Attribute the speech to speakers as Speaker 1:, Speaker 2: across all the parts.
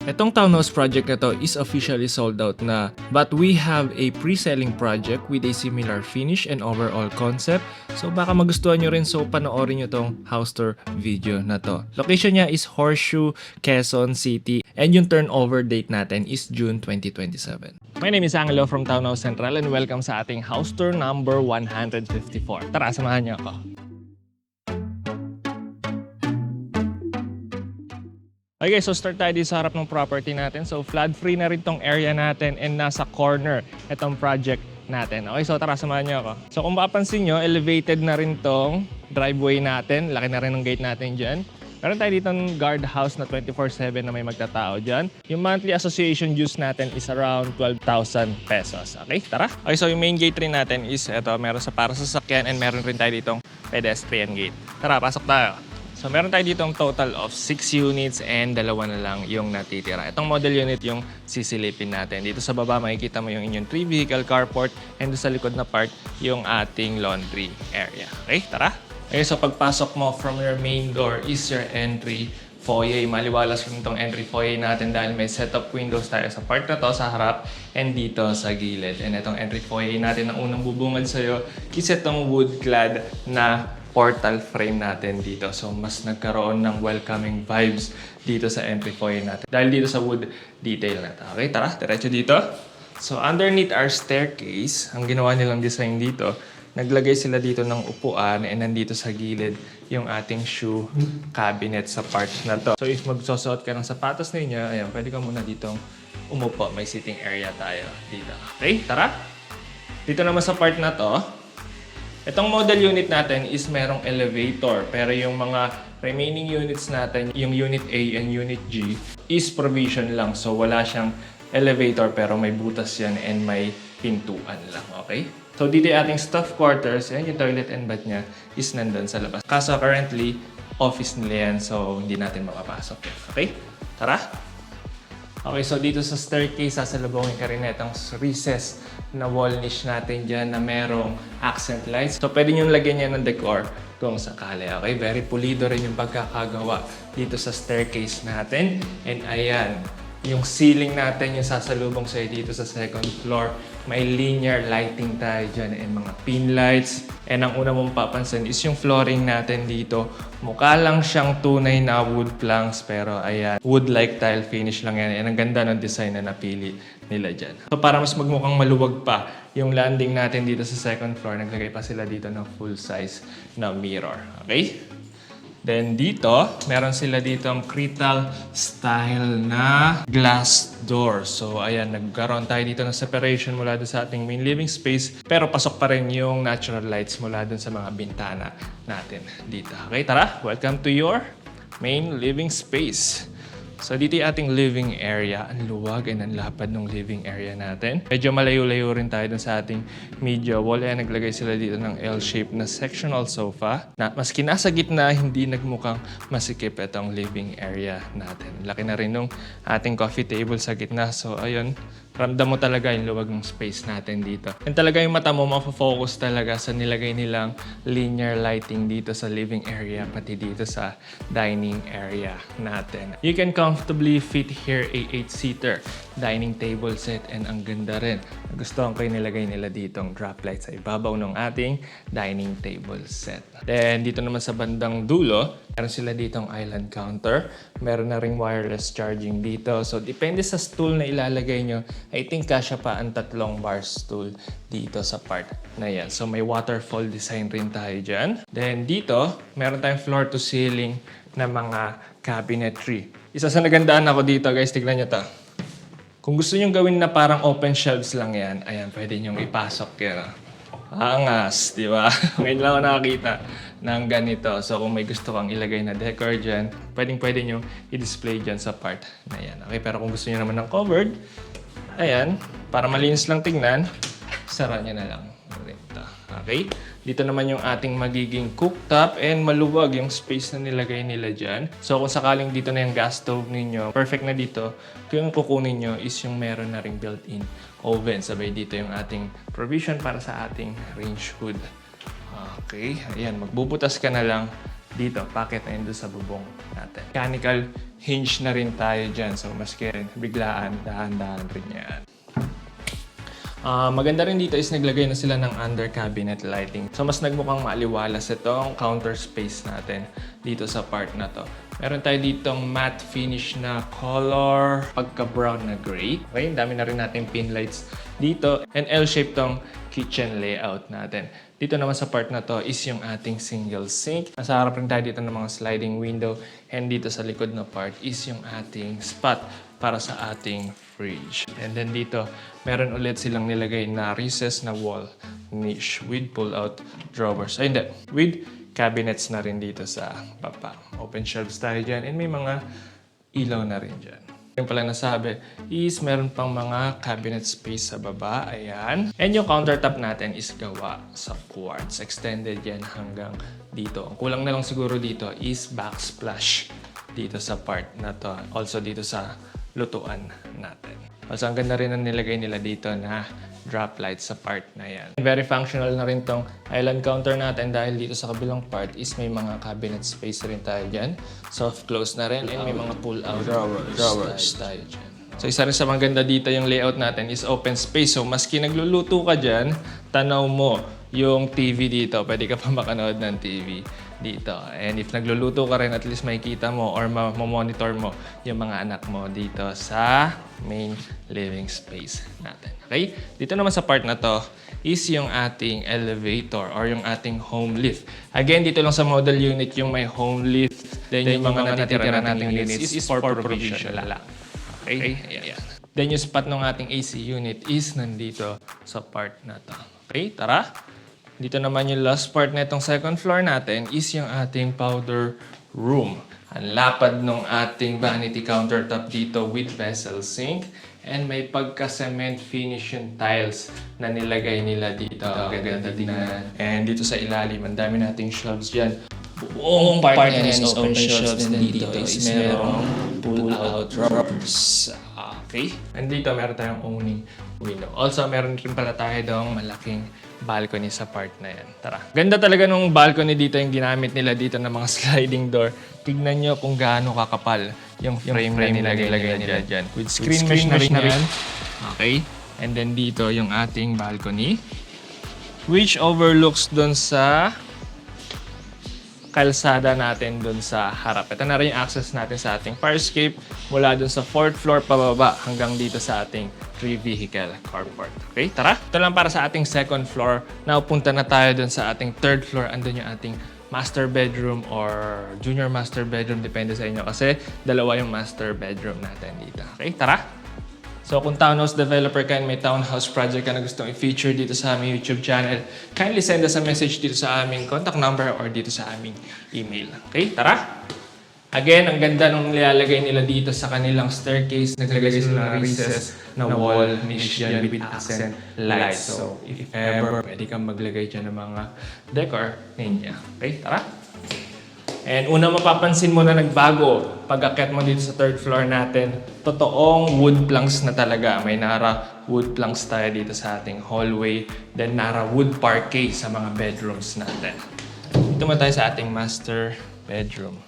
Speaker 1: Itong townhouse project na to is officially sold out na, but we have a pre-selling project with a similar finish and overall concept. So baka magustuhan nyo rin, so panoorin nyo tong house tour video na to. Location niya is Horseshoe, Quezon City, and yung turnover date natin is June 2027. My name is Angelo from Townhouse Central and welcome sa ating house tour number 154. Tara, samahan niyo ako. Okay, so start tayo dito sa harap ng property natin. So flood-free na rin tong area natin and nasa corner itong project natin. Okay, so tara, samahan niyo ako. So kung mapapansin nyo, elevated na rin tong driveway natin. Laki na rin ng gate natin dyan. Meron tayo dito ng guardhouse na 24/7 na may magtatao dyan. Yung monthly association dues natin is around 12,000 pesos. Okay, tara. Okay, so yung main gate rin natin is ito, meron sa para sa sasakyan and meron rin tayo ditong pedestrian gate. Tara, pasok tayo. So meron tayo dito ang total of 6 units and dalawa na lang yung natitira. Itong model unit yung sisilipin natin. Dito sa baba makikita mo yung inyong 3-vehicle carport and doon sa likod na part yung ating laundry area. Okay, tara. Okay, so pagpasok mo from your main door is your entry foyer. Maliwalas rin itong entry foyer natin dahil may setup windows tayo sa part na to, sa harap and dito sa gilid. And itong entry foyer natin na unang bubungad sa'yo is itong wood-clad na portal frame natin dito. So, mas nagkaroon ng welcoming vibes dito sa entry foyer natin. Dahil dito sa wood detail natin. Okay, tara, diretso dito. So, underneath our staircase, ang ginawa nilang design dito, naglagay sila dito ng upuan and nandito sa gilid yung ating shoe cabinet sa part na to. So, if magsusuot ka ng sapatos ninyo, ayan, pwede ka muna ditong umupo. May sitting area tayo dito. Okay, tara. Dito naman sa part na to, itong model unit natin is merong elevator, pero yung mga remaining units natin, yung Unit A and Unit G, is provision lang. So wala siyang elevator pero may butas yan and may pintuan lang, okay? So dito yung ating staff quarters, and yung toilet and bath niya is nandun sa labas. Kaso currently, office nila yan, so hindi natin makapasok yan, okay? Tara! Okay, so dito sa staircase, sasalubungin ka rin itong recess na wall niche natin dyan na merong accent lights. So, pwede nyo lagyan yan ng decor kung sakali. Okay, very pulido rin yung pagkakagawa dito sa staircase natin. And ayan, yung ceiling natin, yung sasalubong sa'yo dito sa second floor, may linear lighting tayo dyan and mga pin lights. And ang una mong papansin is yung flooring natin dito. Mukha lang siyang tunay na wood planks pero ayan, wood-like tile finish lang yan. And ang ganda ng design na napili nila dyan. So para mas magmukhang maluwag pa yung landing natin dito sa second floor, naglagay pa sila dito ng full size na mirror. Okay? Then dito, meron sila dito ang Cretal style na glass door. So ayan, nagkaroon tayo dito ng separation mula doon sa ating main living space. Pero pasok pa rin yung natural lights mula doon sa mga bintana natin dito. Okay, tara! Welcome to your main living space. So dito yung ating living area. Ang luwag and ang lapad ng living area natin. Medyo malayo-layo rin tayo dun sa ating media wall. Ayan, naglagay sila dito ng L-shape na sectional sofa. Na maski nasa gitna, hindi nagmukhang masikip itong living area natin. Laki na rin nung ating coffee table sa gitna. So ayun, ramdam mo talaga yung luwag ng space natin dito. And talaga yung mata mo mafo-focus talaga sa nilagay nilang linear lighting dito sa living area pati dito sa dining area natin. You can comfortably fit here a 8-seater dining table set and ang ganda rin. Gusto ko yung nilagay nila ditong drop light sa ibabaw ng ating dining table set. Then dito naman sa bandang dulo, meron sila ditong island counter. Meron na ring wireless charging dito. So depende sa stool na ilalagay nyo, I think kasya pa ang 3 bar stool dito sa part na yan. So may waterfall design rin tayo dyan. Then dito, meron tayong floor to ceiling na mga cabinetry. Isa sa nagandaan ako dito, guys, tignan nyo to. Kung gusto nyo gawin na parang open shelves lang yan, ayan, pwede nyo ipasok yan. Angas, di ba? Ngayon lang ako nakakita ng ganito. So kung may gusto kang ilagay na decor dyan, pwede nyo i-display dyan sa part na yan. Okay, pero kung gusto nyo naman ng covered, ayan, para malinis lang tingnan, sara nyo na lang. Okay? Dito naman yung ating magiging cooktop and maluwag yung space na nilagay nila dyan. So kung sakaling dito na yung gas stove ninyo, perfect na dito. Kung yung kukunin nyo is yung meron na ring built-in oven. Sabay dito yung ating provision para sa ating range hood. Okay, ayan, magbubutas ka na lang dito, packet na yun doon sa bubong natin. Mechanical hinge na rin tayo dyan. So, maski rin biglaan, dahan-dahan rin yan. Maganda rin dito is naglagay na sila ng under cabinet lighting. So, mas nagmukhang maaliwalas itong counter space natin dito sa part na to. Meron tayo ditong matte finish na color, pagka-brown na gray. Okay, dami na rin natin pin lights dito. And L-shape tong kitchen layout natin. Dito naman sa part na to is yung ating single sink. Nasa harap rin tayo dito ng mga sliding window. And dito sa likod na part is yung ating spot para sa ating fridge. And then dito, meron ulit silang nilagay na recess na wall niche with pull-out drawers. Ay, hindi. With cabinets na rin dito sa baba. Open shelves tayo dyan. And may mga ilaw na rin dyan. Yung pala nasabi is meron pang mga cabinet space sa baba. Ayan. And yung countertop natin is gawa sa quartz. Extended yan hanggang dito. Ang kulang na lang siguro dito is backsplash dito sa part na to. Also dito sa lutuan natin. Also, ang ganda rin ang nilagay nila dito na drop light sa part na yan. Very functional na rin tong island counter natin dahil dito sa kabilang part is may mga cabinet space rin tayo dyan. Soft close na rin and may mga pull-out drawers tayo dyan. So, isa rin sa maganda dito yung layout natin is open space. So, maski nagluluto ka dyan, tanaw mo yung TV dito. Pwede ka pa makanood ng TV dito. And if nagluluto ka rin, at least makikita mo or mamonitor mo yung mga anak mo dito sa main living space natin. Okay? Dito naman sa part na to is yung ating elevator or yung ating home lift. Again, dito lang sa model unit yung may home lift. Then yung mga natitira nating units is for provision lang. Okay? Ayan. Then yung spot ng ating AC unit is nandito sa part na to. Okay? Tara! Dito naman yung last part na itong second floor natin is yung ating powder room. Ang lapad ng ating vanity countertop dito with vessel sink. And may pagka-cement finish yung tiles na nilagay nila dito. Ganda tingnan. And dito sa ilalim, ang dami nating shelves dyan. Buong part na is open shelves. And dito is merong pull-out drawers. Okay? And dito meron tayong owning window. Also, meron rin pala tayo dong malaking balcony sa part na yan. Tara. Ganda talaga nung balcony dito yung ginamit nila dito ng mga sliding door. Tignan nyo kung gaano kakapal yung frame na nilagay nila dyan. With screen mesh na rin yan. Okay. And then dito yung ating balcony. Which overlooks dun sa kalsada natin dun sa harap. Ito na rin yung access natin sa ating fire escape mula dun sa 4th floor pababa hanggang dito sa ating 3-vehicle carport. Okay, tara! Ito lang para sa ating 2nd floor. Now, punta na tayo dun sa ating 3rd floor. Andun yung ating master bedroom or junior master bedroom. Depende sa inyo kasi dalawa yung master bedroom natin dito. Okay, tara! So kung townhouse developer ka and may townhouse project ka na gustong i-feature dito sa aming YouTube channel, kindly send us a message dito sa aming contact number or dito sa aming email. Okay, tara! Again, ang ganda nung nilalagay nila dito sa kanilang staircase. Naglagay sila ng recess na wall niche dyan with accent lights. So if ever, pwede kang maglagay dyan ng mga decor ninyo. Okay, tara! And una mapapansin mo na nagbago pag-akyat mo dito sa 3rd floor natin, totoong wood planks na talaga. May nara wood planks tayo dito sa ating hallway, then nara wood parquet sa mga bedrooms natin. Dito mo tayo sa ating master bedroom.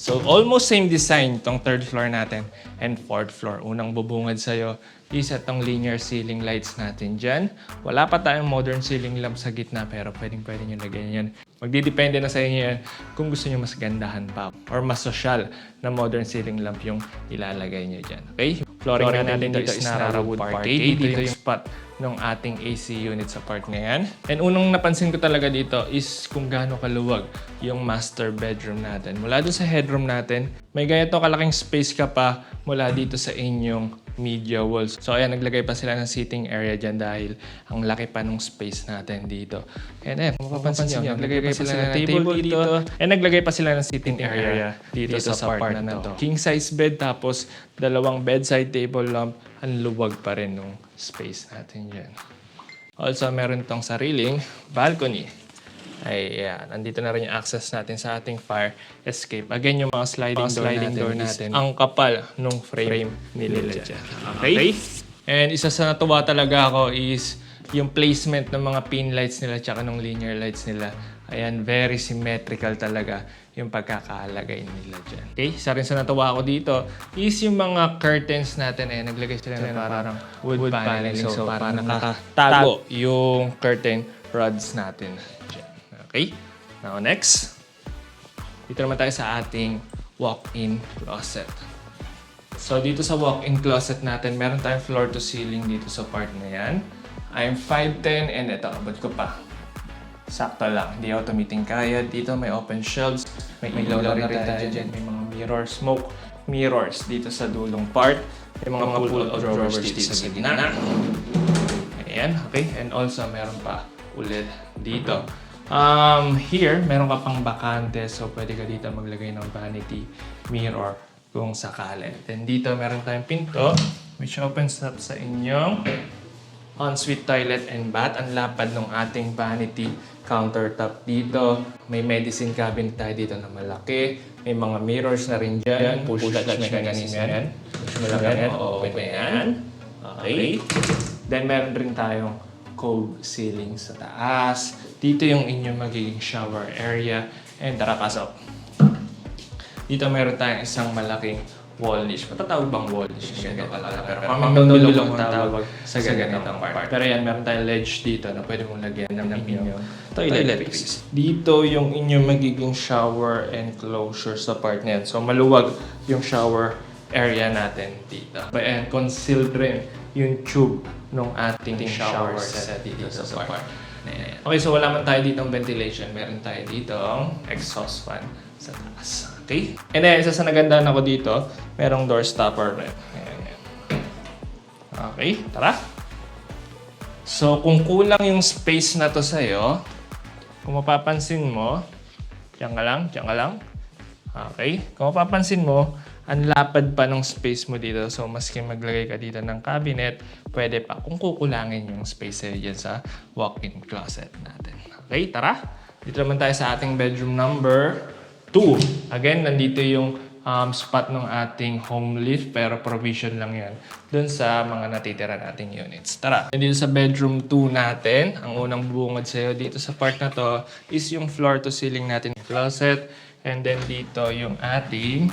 Speaker 1: So almost same design itong 3rd floor natin and 4th floor. Unang bubungad sa'yo is itong linear ceiling lights natin dyan. Wala pa tayong modern ceiling lamp sa gitna pero pwedeng nyo lagyan yan. Magdidepende na sa inyo yan kung gusto nyo mas gandahan pa or mas social na modern ceiling lamp yung ilalagay nyo dyan. Okay? Flooring natin dito is nara wood parquet. Dito yung spot ng ating AC unit sa part na yan. And unang napansin ko talaga dito is kung gaano kaluwag yung master bedroom natin. Mula dun sa headroom natin, may ganito kalaking space ka pa mula dito sa inyong media walls. So ayan, naglagay pa sila ng sitting area dyan dahil ang laki pa ng space natin dito. And ayan, kung mapapansin nyo, naglagay pa sila ng table dito. And naglagay pa sila ng sitting area dito sa part na to. King size bed tapos dalawang bedside table lamp. Ang luwag pa rin ng space natin dyan. Also, meron tong sariling balcony. Ayan, nandito na rin yung access natin sa ating fire escape. Again, yung mga sliding door natin. Ang kapal nung frame nila dyan. Okay? And isa sa natuwa talaga ako is yung placement ng mga pin lights nila tsaka ng linear lights nila. Ayan, very symmetrical talaga yung pagkakalagay nila dyan. Okay, isa rin sa natuwa ko dito is yung mga curtains natin. Ayan, naglagay sila ng parang wood paneling. So, parang nakatago yung curtain rods natin dyan. Okay, now next. Dito naman tayo sa ating walk-in closet. So, dito sa walk-in closet natin, meron tayong floor to ceiling dito sa part na yan. I'm 5'10" and ito, abot ko pa. Sakto lang, hindi ako tumiting kaya. Dito may open shelves, may ilaw na rin tayo dyan, may mga mirror, smoke mirrors dito sa dulong part. May mga pull-out drawers dito sa gitna. Ayan, okay. And also, meron pa ulit dito. Here, meron ka pang bakante, so pwede ka dito maglagay ng vanity mirror kung sakali. Then dito, meron tayong pinto, which opens up sa inyong ensuite toilet and bath. Ang lapad ng ating vanity countertop dito. May medicine cabinet tayo dito na malaki. May mga mirrors na rin dyan. Push latch mechanism yan. Push mo lang yan. Open yan. Okay. Then meron rin tayong cove ceiling sa taas. Dito yung inyong magiging shower area. And tara, pasok. Dito meron tayong isang malaking wall niche. Matatawag bang wall niche? Ganito kalala. Pero pamamulong ang tawag sa ganitong part. Pero yan, meron tayong ledge dito na pwede mong lagyan ng inyong toilet paste. Dito yung inyong magiging shower enclosure sa part na yan. So maluwag yung shower area natin dito. And concealed rin yung tube ng ating shower set dito sa part na yan. Okay, so wala man tayo ditong ventilation. Meron tayo ditong exhaust fan sa taas. Okay? And then, isa sa nagandahan ako dito, merong door stopper rin. Ayan. Okay, tara. So, kung kulang yung space na to sa'yo, kung mapapansin mo, diyan ka lang. Okay? Kung mapapansin mo, ang lapad pa ng space mo dito. So, maski maglagay ka dito ng cabinet, pwede pa kung kukulangin yung space sa'yo dyan sa walk-in closet natin. Okay, tara. Dito naman tayo sa ating bedroom number 2. Again, nandito yung spot ng ating home lift, pero provision lang yan dun sa mga natitira nating units. Tara! Dito sa bedroom 2 natin, ang unang bungad sa'yo dito sa part na to is yung floor to ceiling natin closet. And then dito yung ating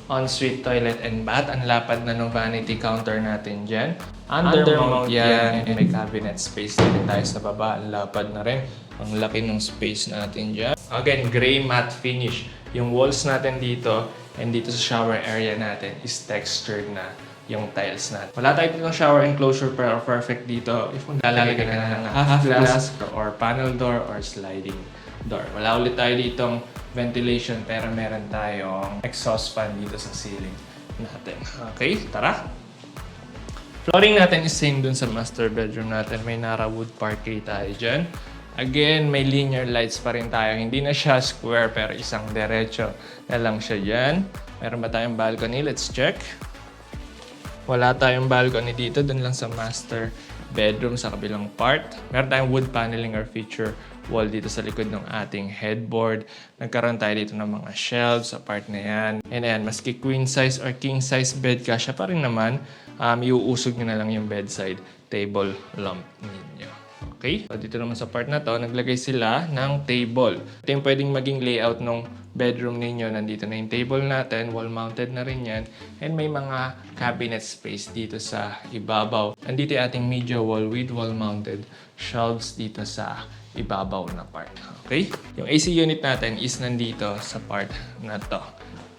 Speaker 1: ensuite toilet and bath. Ang lapad na ng vanity counter natin dyan. Undermount yan. And may cabinet space na rin tayo sa baba. Ang lapad na rin. Ang laki ng space natin dyan. Again, gray matte finish. Yung walls natin dito and dito sa shower area natin is textured na yung tiles natin. Wala tayo dito ng shower enclosure pero perfect dito if kung lalagyan ka ng half glass or panel door or sliding door. Wala ulit tayo ditong ventilation pero meron tayong exhaust fan dito sa ceiling natin. Okay, tara! Flooring natin is same dun sa master bedroom natin. May Nara wood parquet tayo dyan. Again, may linear lights pa rin tayo. Hindi na siya square pero isang derecho na lang siya dyan. Meron ba tayong balcony? Let's check. Wala tayong balcony dito. Dun lang sa master bedroom sa kabilang part. Meron tayong wood paneling or feature wall dito sa likod ng ating headboard. Nagkaroon tayo dito ng mga shelves sa part na yan. And ayan, maski queen size or king size bed ka, siya pa rin naman, iuusog nyo na lang yung bedside table lamp ninyo. Okay? So, dito naman sa part na to, naglagay sila ng table. Ito yung pwedeng maging layout ng bedroom ninyo. Nandito na yung table natin, wall-mounted na rin yan. And may mga cabinet space dito sa ibabaw. Nandito yung ating media wall with wall-mounted shelves dito sa ibabaw na part. Okay? Yung AC unit natin is nandito sa part na to.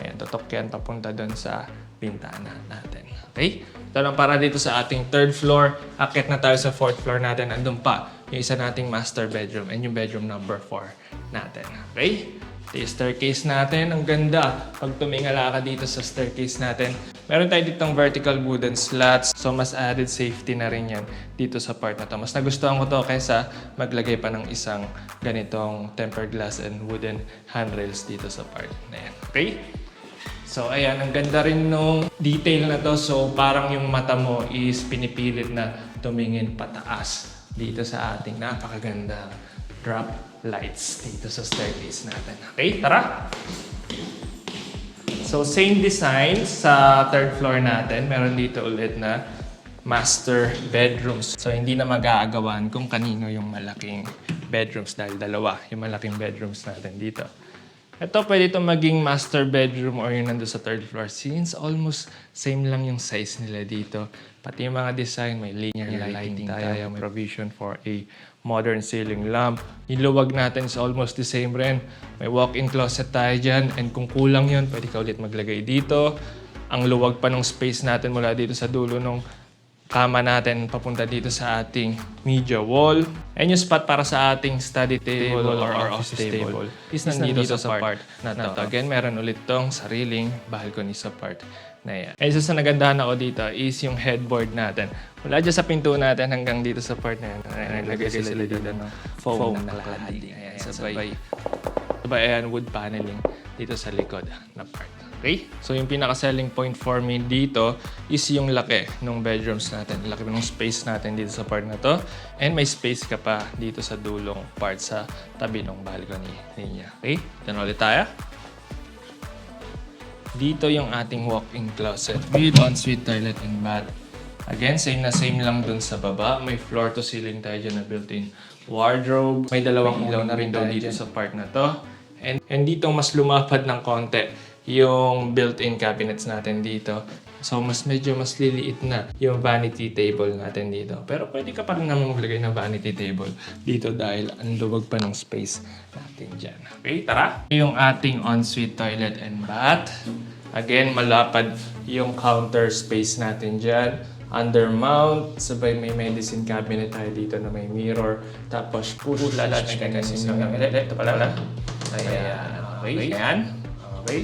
Speaker 1: Ayan, tutok yan papunta doon sa bintana natin. Okay? Ito lang para dito sa ating third floor. Akit na tayo sa fourth floor natin. Andun pa yung isa nating master bedroom and yung bedroom number 4 natin. Okay? Ito yung staircase natin. Ang ganda. Pag tumingala ka dito sa staircase natin, meron tayo ditong vertical wooden slats. So, mas added safety na rin yan dito sa part na to. Mas nagustuhan ko to kaysa maglagay pa ng isang ganitong tempered glass and wooden handrails dito sa part na yan. Okay? So, ayan. Ang ganda rin nung detail na to. So, parang yung mata mo is pinipilit na tumingin pataas dito sa ating napakaganda drop lights dito sa staircase natin. Okay, tara! So, same design sa third floor natin. Meron dito ulit na master bedrooms. So, hindi na mag-aagawan kung kanino yung malaking bedrooms dahil dalawa yung malaking bedrooms natin dito. Ito, pwede itong maging master bedroom or yung nandun sa third floor. Since almost same lang yung size nila dito. Pati yung mga design, may linear lighting tayo, may provision for a modern ceiling lamp. Yung luwag natin is almost the same rin. May walk-in closet tayo dyan. And kung kulang yun, pwede ka ulit maglagay dito. Ang luwag pa ng space natin mula dito sa dulo ng kama natin papunta dito sa ating media wall. And yung spot para sa ating study table or office table is nandito sa part na to. Again, meron ulit tong sariling balcony sa part na yan. And isa sa nagandahan ako dito is yung headboard natin. Mula dyan sa pinto natin hanggang dito sa part na yan. Naglagay sila dito ng foam na cladding. Ayan, sabay ayan, wood paneling dito sa likod na part. Okay? So yung pinaka-selling point for me dito is yung laki ng bedrooms natin. Laki ng space natin dito sa part na to. And may space ka pa dito sa dulong part sa tabi ng balcony niya. Okay? Then ulit tayo. Dito yung ating walk-in closet with ensuite toilet and bath. Again, same lang dun sa baba. May floor-to-ceiling tayo dyan na built-in wardrobe. May dalawang ilaw na rin daw dito sa part na to. And dito mas lumapad ng konti yung built-in cabinets natin dito. So, medyo mas liliit na yung vanity table natin dito. Pero pwede ka pa rin naman maglagay ng vanity table dito dahil ang luwag pa ng space natin dyan. Okay, tara! Yung ating ensuite toilet and bath. Again, malapad yung counter space natin dyan. Under mount, sabay may medicine cabinet tayo dito na may mirror. Tapos, push latch mechanism ng electric. Ito pala. Ayan. Okay. Ayan. Okay.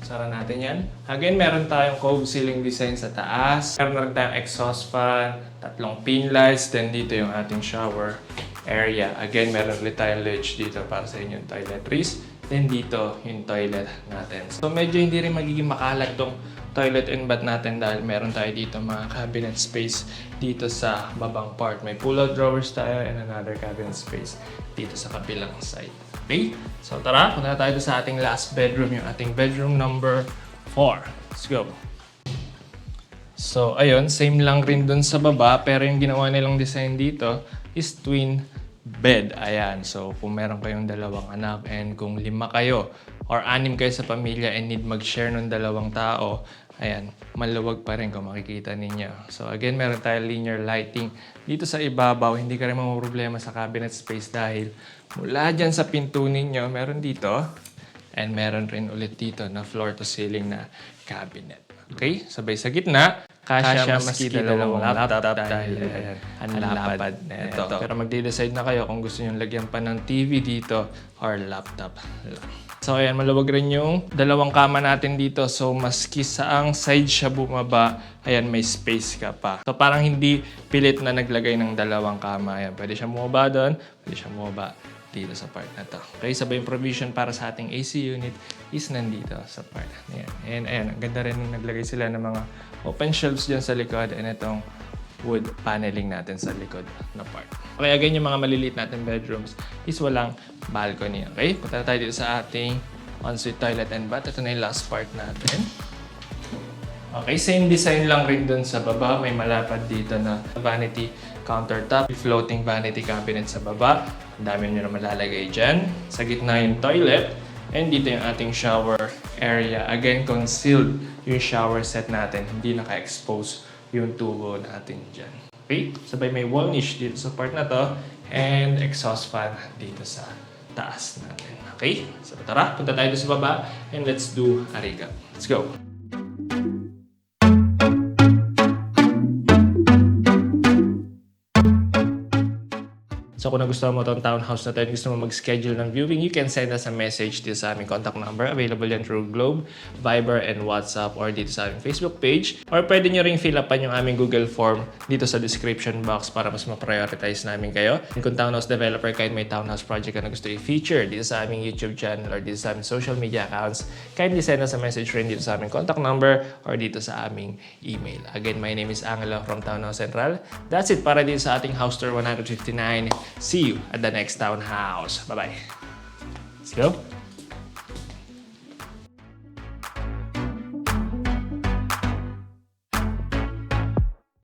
Speaker 1: Sara natin yan. Again, meron tayong cove ceiling design sa taas. Meron rin tayong exhaust fan, 3 pin lights, then dito yung ating shower area. Again, meron ulit tayong ledge dito para sa inyong toiletries. Then dito yung toilet natin. So medyo hindi rin magiging makalat tong toilet and bath natin dahil meron tayo dito mga cabinet space dito sa babang part. May pull-out drawers tayo and another cabinet space dito sa kabilang side. Okay? So tara, punta na tayo sa ating last bedroom, yung ating bedroom number 4. Let's go! So ayun, same lang rin dun sa baba, pero yung ginawa nilang design dito is twin bed. Ayan, so kung meron kayong dalawang anak and kung 5 kayo or 6 kayo sa pamilya and need mag-share ng 2 tao, ayan, maluwag pa rin kung makikita ninyo. So again, meron tayong linear lighting dito sa ibabaw. Hindi ka rin problema sa cabinet space dahil mula dyan sa pinto ninyo, meron dito and meron rin ulit dito na floor to ceiling na cabinet. Okay? Sabay sa gitna, kasya maski dalawang laptop dahil ayan, ang lapad na ito. Pero magde-decide na kayo kung gusto nyo lagyan pa ng TV dito or laptop lang. So ayan, maluwag rin yung 2 kama natin dito. So maski saang side siya bumaba, ayan, may space ka pa. So parang hindi pilit na naglagay ng 2 kama. Ayan, pwede siya bumaba doon, pwede siya bumaba dito sa part na to. Okay, sabay yung provision para sa ating AC unit is nandito sa part. Ayan. And ayan, ang ganda rin naglagay sila ng mga open shelves dyan sa likod and itong wood paneling natin sa likod na part. Okay, again, yung mga maliliit natin bedrooms is walang balcony. Okay, punta na tayo dito sa ating ensuite toilet and bath. Ito na yung last part natin. Okay, same design lang rin dun sa baba. May malapad dito na vanity countertop, floating vanity cabinet sa baba. Ang dami nyo na malalagay dyan. Sa gitna yung toilet. And dito yung ating shower area. Again, concealed yung shower set natin. Hindi naka-expose yung tubo natin dyan. Okay? Sabay may wall niche dito sa part na to. And exhaust fan dito sa taas natin. Okay? So tara, punta tayo sa baba. And let's do a recap. Let's go! So kung nagustuhan mo itong townhouse na ito and gusto mo mag-schedule ng viewing, you can send us a message dito sa aming contact number. Available yan through Globe, Viber, and WhatsApp or dito sa aming Facebook page. Or pwede nyo ring fill upan yung aming Google form dito sa description box para mas ma-prioritize namin kayo. And kung townhouse developer kayo, may townhouse project ka na gusto i-feature dito sa aming YouTube channel or dito sa aming social media accounts, kindly send us a message rin dito sa aming contact number or dito sa aming email. Again, my name is Angelo from Townhouse Central. That's it para dito sa ating house tour 159. See you at the next townhouse. Bye-bye. Let's go.